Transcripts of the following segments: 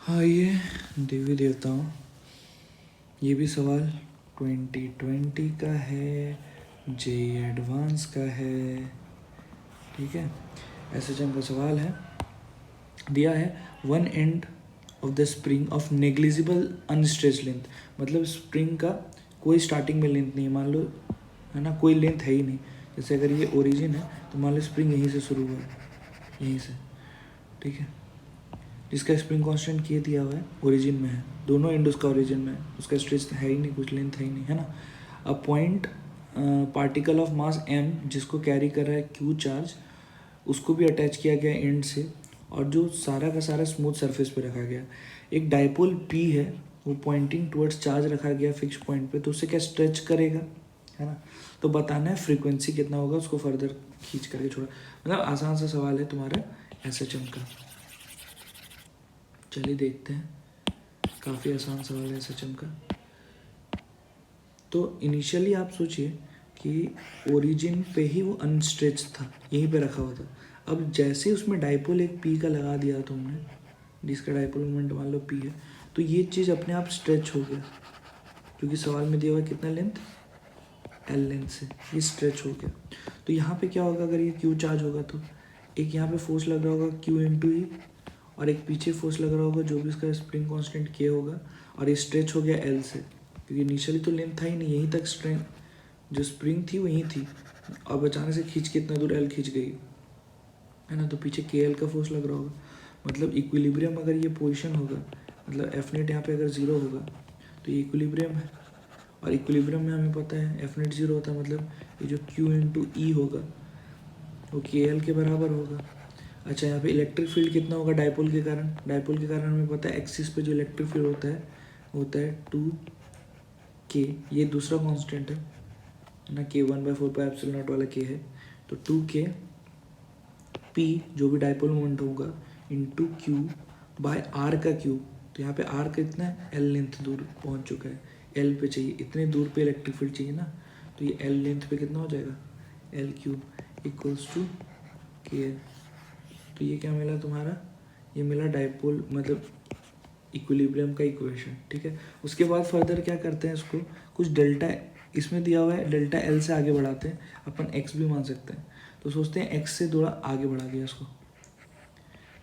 हाँ, ये देवी देवताओं, ये भी सवाल 2020 का है, जे एडवांस का है। ठीक है, एसएचएम का सवाल है, दिया है one end of the spring of negligible unstretched length. मतलब स्प्रिंग का कोई स्टार्टिंग में लेंथ नहीं है, मान लो, है ना, कोई लेंथ है ही नहीं। जैसे अगर ये ओरिजिन है तो मान लो स्प्रिंग यहीं से शुरू हुआ है, यहीं से, ठीक है, जिसका स्प्रिंग कांस्टेंट के दिया हुआ है, ओरिजिन में है, दोनों एंड उसका ओरिजिन में है, उसका स्ट्रेच है ही नहीं, कुछ लेंथ है ही नहीं, है ना। A point particle of mass m जिसको कैरी कर रहा है q चार्ज, उसको भी अटैच किया गया एंड से, और जो सारा का सारा स्मूथ सरफेस पे रखा गया। एक डाइपोल p है, वो पॉइंटिंग टुवर्ड्स चार्ज रखा गया फिक्स पॉइंट पे, तो उससे क्या स्ट्रेच करेगा, है ना। तो बताना है फ्रीक्वेंसी कितना होगा, उसको फर्दर खींच करके छोड़ा। मतलब आसान सा सवाल है तुम्हारा एसएचएम का। चलिए देखते हैं, काफ़ी आसान सवाल है एसएचएम का। तो इनिशियली आप सोचिए कि ओरिजिन पे ही वो अनस्ट्रेच था, यहीं पे रखा हुआ था। अब जैसे उसमें डाइपोल एक पी का लगा दिया तुमने, जिसका डाइपोल मोमेंट मान लो पी है, तो ये चीज़ अपने आप स्ट्रेच हो गया, क्योंकि सवाल में दिया हुआ है कितना लेंथ, एल लेंथ से, ये स्ट्रेच हो गया। तो यहाँ पे क्या होगा, अगर ये क्यू चार्ज होगा तो एक यहाँ पे फोर्स लग रहा होगा क्यू इंटू ई, और एक पीछे फोर्स लग रहा होगा जो भी इसका स्प्रिंग कांस्टेंट के होगा, और ये स्ट्रेच हो गया एल से, क्योंकि इनिशियली तो लेंथ था ही नहीं, यहीं तक स्ट्रेंथ जो स्प्रिंग थी वहीं थी, अब अचानक से खींच के इतना दूर एल खींच गई, है ना, तो पीछे के एल का फोर्स लग रहा होगा। मतलब इक्विलिब्रियम अगर ये पोजीशन होगा, मतलब एफ नेट यहाँ पे अगर ज़ीरो होगा तो ये इक्विलिब्रियम है, और इक्विलिब्रियम में हमें पता है एफ नेट ज़ीरो होता है, मतलब ये जो क्यू इंटू ई होगा वो के एल के बराबर होगा। अच्छा, यहाँ पे इलेक्ट्रिक फील्ड कितना होगा डाइपोल के कारण, डाइपोल के कारण हमें पता है एक्सिस पे जो इलेक्ट्रिक फील्ड होता है 2k, ये दूसरा कांस्टेंट है ना, k 1/4πε0 वाला k है, तो 2k p जो भी डाइपोल मोमेंट होगा इंटू क्यू बाय आर का क्यूब। तो यहाँ पे आर कितना है, एल लेंथ दूर पहुँच चुका है, एल पे चाहिए, इतने दूर पे इलेक्ट्रिक फील्ड चाहिए ना, तो ये एल लेंथ पे कितना हो जाएगा, एल क्यूब इक्वल्स टू के एल। तो ये क्या मिला तुम्हारा, ये मिला डाइपोल मतलब इक्विलिब्रियम का इक्वेशन। ठीक है, उसके बाद फर्दर क्या करते हैं, इसको कुछ डेल्टा इसमें दिया हुआ है, डेल्टा एल से आगे बढ़ाते हैं, अपन एक्स भी मान सकते हैं, तो सोचते हैं एक्स से थोड़ा आगे बढ़ा दिया इसको,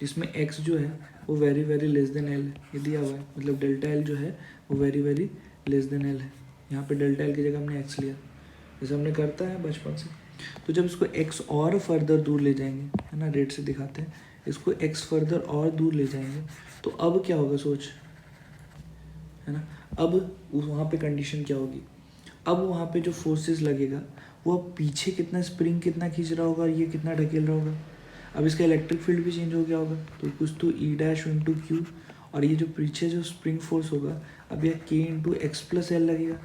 जिसमें एक्स जो है वो very very less than L है, ये दिया हुआ है, मतलब डेल्टा एल जो है वो very very less than L है। यहाँ पे डेल्टा एल की जगह हमने एक्स लिया, जैसे हमने करता है बचपन से। तो जब इसको एक्स और फर्दर दूर ले जाएंगे, है ना, रेट से दिखाते हैं, इसको एक्स फर्दर और दूर ले जाएंगे, तो अब क्या होगा सोच, है ना। अब वहाँ पे कंडीशन क्या होगी, अब वहाँ पे जो फोर्सेस लगेगा वो अब पीछे कितना स्प्रिंग कितना खींच रहा होगा और ये कितना ढकेल रहा होगा। अब इसका इलेक्ट्रिक फील्ड भी चेंज हो गया होगा, तो कुछ तो ई डैश इंटू क्यू, और ये जो पीछे जो स्प्रिंग फोर्स होगा अब यह के इंटू एक्स प्लस एल लगेगा,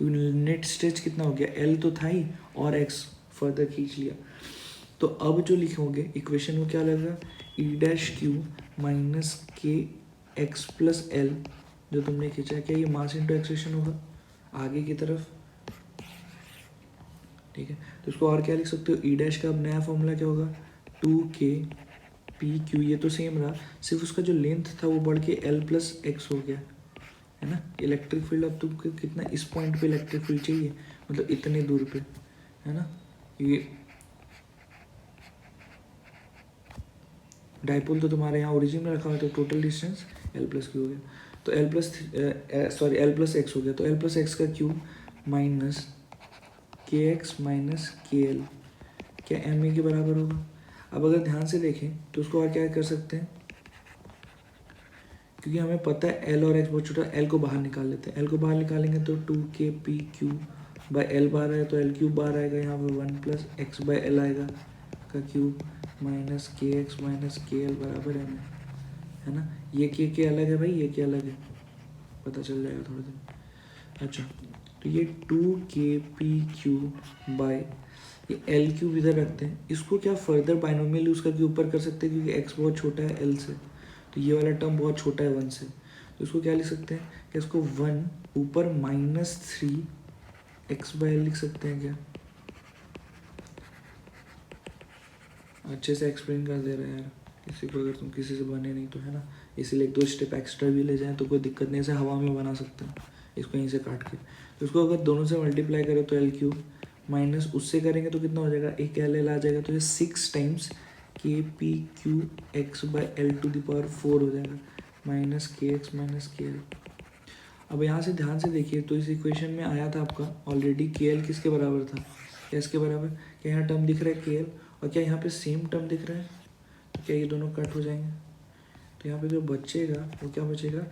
नेट स्ट्रेच कितना हो गया, एल तो था ही और एक्स फर्दर खींच लिया। तो अब जो लिखोगे इक्वेशन में क्या लगेगा, ई डैश क्यू माइनस के एक्स प्लस एल जो तुमने खींचा है, क्या ये मास इंटू एक्सेलेरेशन होगा आगे की तरफ। ठीक है, तो इसको और क्या लिख सकते हो, ई डैश का अब नया फॉर्मूला क्या होगा, 2k पी क्यू, ये तो सेम रहा, सिर्फ उसका जो लेंथ था वो बढ़ के एल प्लस एक्स हो गया, है ना। इलेक्ट्रिक फील्ड अब तुमको कितना, इस पॉइंट पे इलेक्ट्रिक फील्ड चाहिए, मतलब इतने दूर पे, है ना। ये डाइपोल तो तुम्हारे यहाँ ओरिजिन में रखा हुआ है, तो total distance L plus Q हो गया, तो एल प्लस एक्स हो गया, तो एल प्लस एक्स का क्यूब माइनस के एक्स माइनस के एल, क्या एम ए के बराबर होगा। अब अगर ध्यान से देखें तो उसको और क्या कर सकते हैं, क्योंकि हमें पता है एल और एक्स बहुत छोटा, एल को बाहर निकाल लेते हैं, एल को बाहर निकालेंगे तो 2k P Q by L बार है, तो एल क्यूब बार आएगा, यहाँ पे 1 प्लस एक्स बाई एल आएगा का क्यूब माइनस के एक्स माइनस के एल बराबर है ना। ये के अलग है भाई, ये के अलग है, पता चल जाएगा थोड़ी देर। अच्छा, तो ये 2k पी क्यू बाई ये एल क्यूब इधर रखते हैं, इसको क्या फर्दर बाइनोमियल यूज़ करके ऊपर कर सकते हैं, क्योंकि एक्स बहुत छोटा है एल से, तो ये वाला टर्म बहुत छोटा है 1 से, तो इसको क्या लिख सकते हैं कि इसको 1 ऊपर -3 एक्स बाई एल लिख सकते हैं क्या, अच्छे से एक्सप्लेन कर दे रहे हैं यार, इसी को अगर तुम किसी से बने नहीं तो है ना, इसीलिए 1-2 स्टेप एक्स्ट्रा भी ले जाएं तो कोई दिक्कत नहीं, ऐसे हवा में बना सकते हैं इसको यहीं से काट के। तो इसको अगर दोनों से मल्टीप्लाई करो तो एल क्यूब माइनस उससे करेंगे तो कितना हो जाएगा, एक एल एल आ जाएगा, तो ये 6 टाइम्स के P Q x by L two the power 4 हो जाएगा माइनस के एक्स माइनस के एल। अब यहाँ से ध्यान से देखिए तो इस इक्वेशन में आया था आपका ऑलरेडी के एल किसके बराबर था, क्या इसके बराबर, क्या यहाँ टर्म दिख रहा है के एल, और क्या यहाँ पे सेम टर्म दिख रहा है, तो क्या ये दोनों कट हो जाएंगे, तो यहाँ पे जो बचेगा वो क्या बचेगा,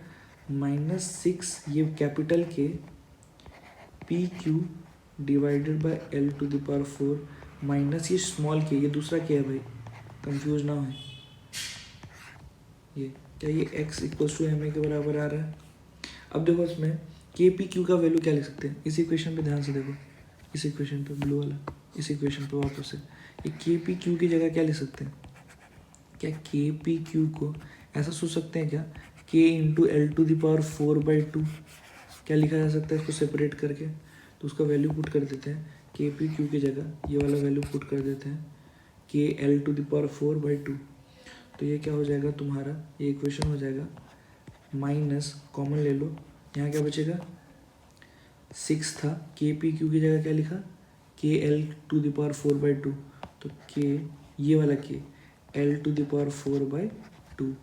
-6 ये कैपिटल के P Q divided by L two the power 4 minus ये स्मॉल के, ये दूसरा क्या है भाई, कंफ्यूज ना हो, ये क्या ये x equals to M A के बराबर आ रहा है। अब देखो इसमें के पी क्यू का वैल्यू क्या लिख सकते हैं, इस इक्वेशन पे ध्यान से देखो, इस इक्वेशन पे ब्लू वाला, इस इक्वेशन पे वापस से ये के पी क्यू की जगह क्या लिख सकते हैं, क्या के पी क्यू को ऐसा सोच सकते हैं क्या, के into L two the power 4/2 क्या लिखा जा सकता है इसको सेपरेट करके, तो उसका वैल्यू पुट कर देते हैं, के पी क्यू की जगह ये वाला वैल्यू पुट कर देते हैं के एल टू द पावर 4/2, तो ये क्या हो जाएगा तुम्हारा, ये इक्वेशन हो जाएगा माइनस कॉमन ले लो, यहाँ क्या बचेगा 6 था, के पी क्यू की जगह क्या लिखा के एल टू द पावर 4/2, तो के ये वाला के L two the power 4/2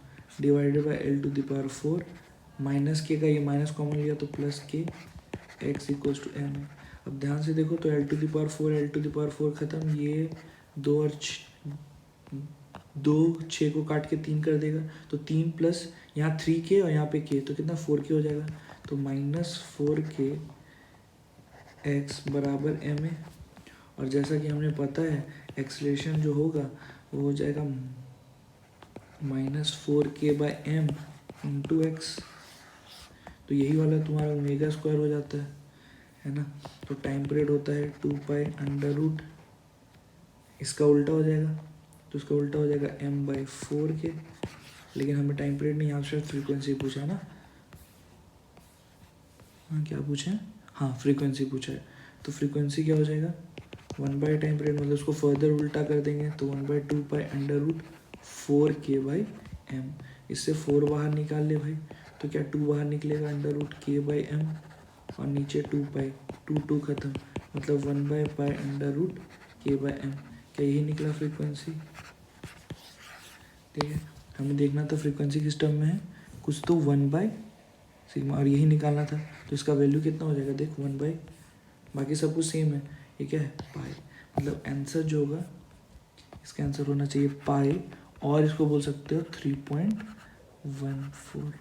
divided by L two the power 4 minus के का ये माइनस कॉमन लिया तो प्लस के एक्स इक्वल्स टू एम है। अब ध्यान से देखो तो L two the power 4 L two the power 4 खत्म, ये 2 और 6 को काट के 3 कर देगा, तो 3 प्लस यहाँ 3k और यहाँ पे k, तो कितना 4k हो जाएगा, तो -4k x बराबर एम ए, और जैसा कि हमने पता है एक्सलेशन जो होगा वो हो जाएगा -4k/m इंटू एक्स, तो यही वाला तुम्हारा ओमेगा स्क्वायर हो जाता है ना, तो टाइम पीरियड होता है 2π√, इसका उल्टा हो जाएगा, तो इसका उल्टा हो जाएगा m/4k, लेकिन हमें टाइम पीरियड नहीं, यहाँ से फ्रीक्वेंसी पूछा है ना, हाँ क्या पूछा है, हाँ फ्रीक्वेंसी पूछा है, तो फ्रीक्वेंसी क्या हो जाएगा 1 टाइम पीरियड, मतलब उसको फर्दर उल्टा कर देंगे तो 1/2π√4k/m, इससे 4 बाहर निकाल ले भाई, तो क्या 2 बाहर निकलेगा √k/m, और नीचे 2π 2 खत्म, मतलब 1/π√k/m, क्या यही निकला फ्रीक्वेंसी, ठीक है, हमें देखना था फ्रीक्वेंसी किस टर्म में है, कुछ तो 1/σ और यही निकालना था, तो इसका वैल्यू कितना हो जाएगा देख 1/, बाकी सब कुछ सेम है, ये क्या है पाई, मतलब आंसर जो होगा इसका आंसर होना चाहिए पाई, और इसको बोल सकते हो 3.14।